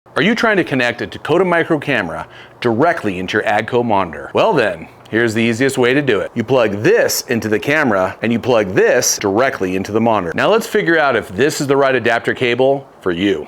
Are you trying to connect a Dakota micro camera directly into your AGCO monitor? Well then, here's the easiest way to do it. You plug this into the camera and you plug this directly into the monitor. Now let's figure out if this is the right adapter cable for you.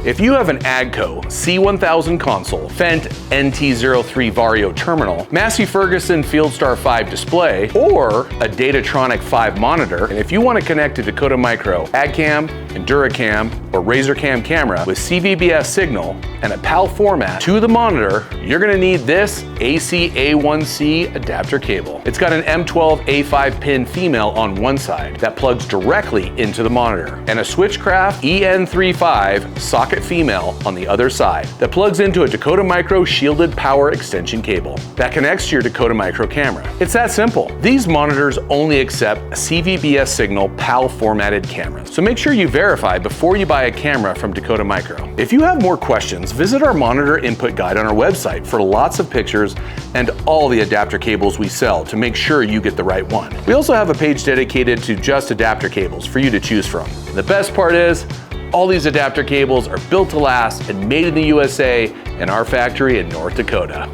If you have an AGCO C1000 Console, Fendt NT03 Vario Terminal, Massey Ferguson Fieldstar 5 display, or a Datatronic 5 monitor, and if you want to connect a Dakota Micro, AgCam, EnduraCam, or RazerCam camera with CVBS signal and a PAL format to the monitor, you're going to need this AC-A1C adapter cable. It's got an M12 A5 pin female on one side that plugs directly into the monitor, and a Switchcraft EN35 socket female on the other side that plugs into a Dakota Micro shielded power extension cable that connects to your Dakota Micro camera. It's that simple. These monitors only accept a CVBS signal PAL formatted cameras, so make sure you verify before you buy a camera from Dakota Micro. If you have more questions, visit our monitor input guide on our website for lots of pictures and all the adapter cables we sell to make sure you get the right one. We also have a page dedicated to just adapter cables for you to choose from. The best part is, all these adapter cables are built to last and made in the USA in our factory in North Dakota.